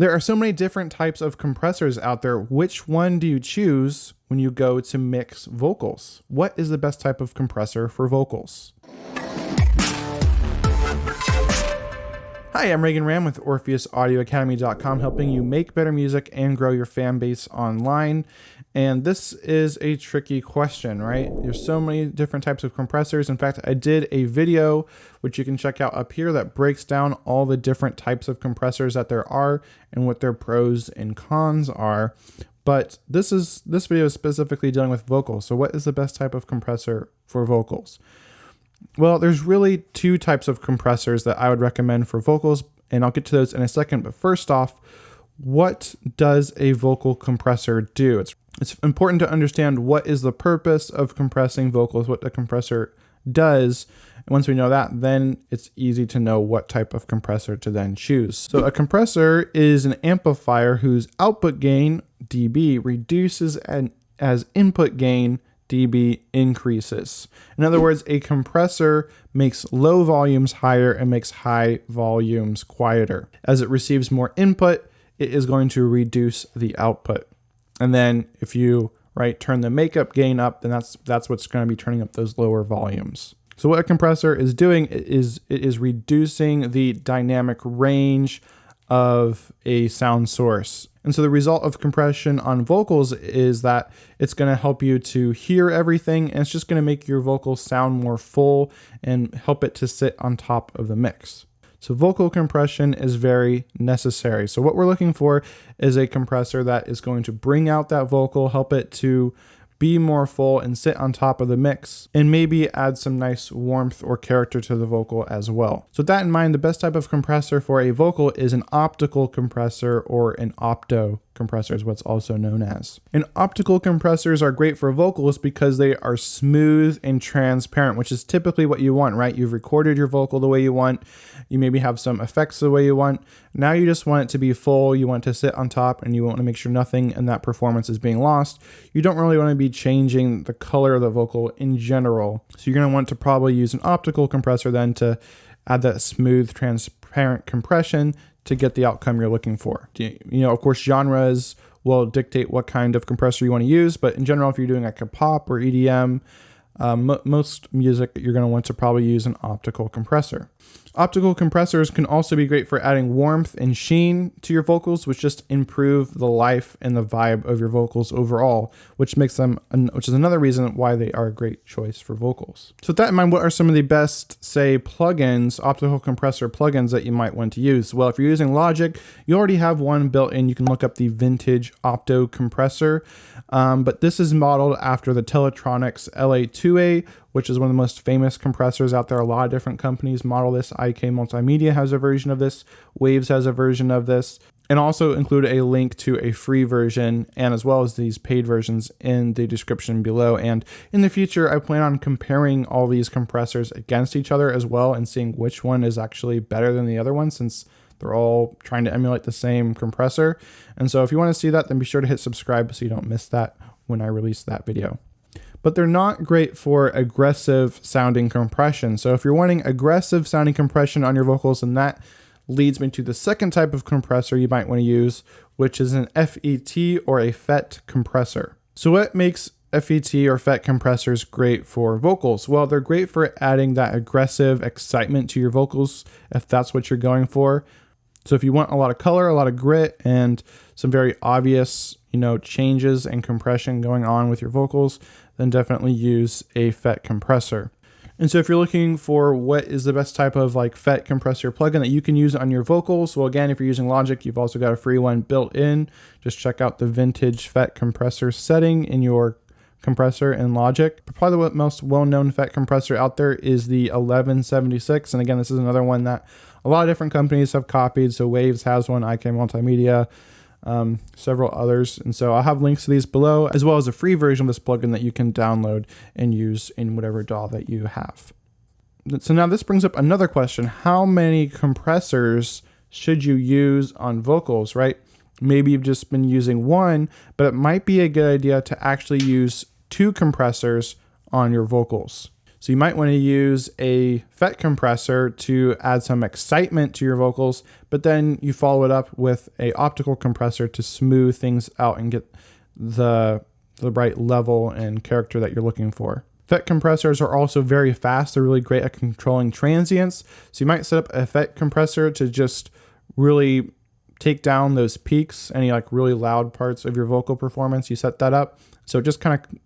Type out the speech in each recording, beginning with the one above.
There are so many different types of compressors out there. Which one do you choose when you go to mix vocals? What is the best type of compressor for vocals? Hi, I'm Reagan Ram with OrpheusAudioAcademy.com, helping you make better music and grow your fan base online. And this is a tricky question, right? There's so many different types of compressors. In fact, I did a video, which you can check out up here, that breaks down all the different types of compressors that there are and what their pros and cons are. But this video is specifically dealing with vocals. So what is the best type of compressor for vocals? Well, there's really two types of compressors that I would recommend for vocals, and I'll get to those in a second. But first off, what does a vocal compressor do? It's important to understand what is the purpose of compressing vocals, what the compressor does. And once we know that, then it's easy to know what type of compressor to then choose. So a compressor is an amplifier whose output gain, dB, reduces as input gain, dB, increases. In other words, a compressor makes low volumes higher and makes high volumes quieter. As it receives more input, it is going to reduce the output. And then if you turn the makeup gain up, then that's what's going to be turning up those lower volumes. So what a compressor is doing is it is reducing the dynamic range of a sound source. And so the result of compression on vocals is that it's going to help you to hear everything, and it's just going to make your vocals sound more full and help it to sit on top of the mix. So vocal compression is very necessary. So what we're looking for is a compressor that is going to bring out that vocal, help it to be more full and sit on top of the mix, and maybe add some nice warmth or character to the vocal as well. So with that in mind, the best type of compressor for a vocal is an optical compressor, or an opto compressor is what's also known as. And optical compressors are great for vocals because they are smooth and transparent, which is typically what you want, right? You've recorded your vocal the way you want. You maybe have some effects the way you want. Now you just want it to be full. You want it to sit on top, and you want to make sure nothing in that performance is being lost. You don't really want to be changing the color of the vocal in general. So you're going to want to probably use an optical compressor then to add that smooth, transparent compression to get the outcome you're looking for. Of course, genres will dictate what kind of compressor you want to use, but in general, if you're doing like a pop or EDM, most music, you're going to want to probably use an optical compressor. Optical compressors can also be great for adding warmth and sheen to your vocals, which just improve the life and the vibe of your vocals overall, which is another reason why they are a great choice for vocals. So with that in mind, what are some of the best, say, plugins, optical compressor plugins that you might want to use? Well, if you're using Logic, you already have one built in. You can look up the vintage opto compressor, but this is modeled after the Teletronics LA2A, which is one of the most famous compressors out there. A lot of different companies model this. IK Multimedia has a version of this. Waves has a version of this. And also include a link to a free version, and as well as these paid versions, in the description below. And in the future, I plan on comparing all these compressors against each other as well, and seeing which one is actually better than the other one, since they're all trying to emulate the same compressor. And so if you want to see that, then be sure to hit subscribe so you don't miss that when I release that video. But they're not great for aggressive sounding compression. So if you're wanting aggressive sounding compression on your vocals, then that leads me to the second type of compressor you might want to use, which is an FET, or a FET compressor. So what makes FET or FET compressors great for vocals? Well, they're great for adding that aggressive excitement to your vocals, if that's what you're going for. So if you want a lot of color, a lot of grit, and some very obvious, changes and compression going on with your vocals, then definitely use a FET compressor. And so if you're looking for what is the best type of FET compressor plugin that you can use on your vocals, well, again, if you're using Logic, you've also got a free one built in. Just check out the vintage FET compressor setting in your compressor in Logic. But probably the most well-known FET compressor out there is the 1176. And again, this is another one that a lot of different companies have copied. So Waves has one, IK Multimedia, several others. And so I'll have links to these below, as well as a free version of this plugin that you can download and use in whatever DAW that you have. So now this brings up another question. How many compressors should you use on vocals, right? Maybe you've just been using one, but it might be a good idea to actually use two compressors on your vocals. So you might want to use a FET compressor to add some excitement to your vocals, but then you follow it up with a optical compressor to smooth things out and get the right level and character that you're looking for. FET compressors are also very fast. They're really great at controlling transients. So you might set up a FET compressor to just really take down those peaks, any like really loud parts of your vocal performance. You set that up so it just kind of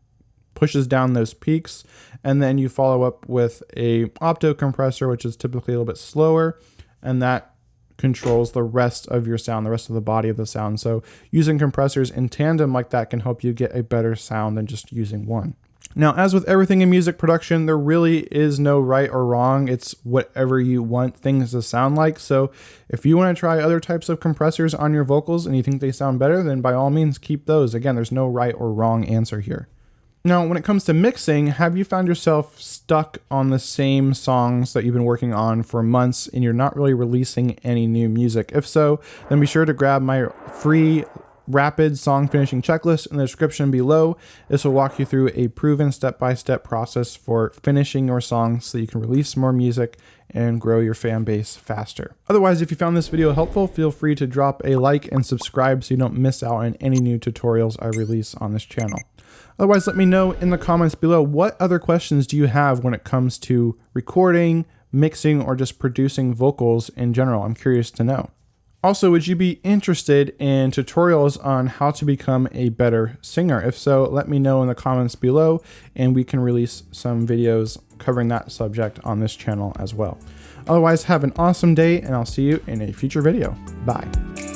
pushes down those peaks, and then you follow up with a opto compressor, which is typically a little bit slower, and that controls the rest of your sound, the rest of the body of the sound. So using compressors in tandem like that can help you get a better sound than just using one. Now, as with everything in music production, there really is no right or wrong. It's whatever you want things to sound like. So if you want to try other types of compressors on your vocals and you think they sound better, then by all means keep those. Again, there's no right or wrong answer here. Now, when it comes to mixing, have you found yourself stuck on the same songs that you've been working on for months and you're not really releasing any new music? If so, then be sure to grab my free rapid song finishing checklist in the description below. This will walk you through a proven step-by-step process for finishing your songs so you can release more music and grow your fan base faster. Otherwise, if you found this video helpful, feel free to drop a like and subscribe so you don't miss out on any new tutorials I release on this channel. Otherwise, let me know in the comments below, what other questions do you have when it comes to recording, mixing, or just producing vocals in general? I'm curious to know. Also, would you be interested in tutorials on how to become a better singer? If so, let me know in the comments below, and we can release some videos covering that subject on this channel as well. Otherwise, have an awesome day, and I'll see you in a future video. Bye.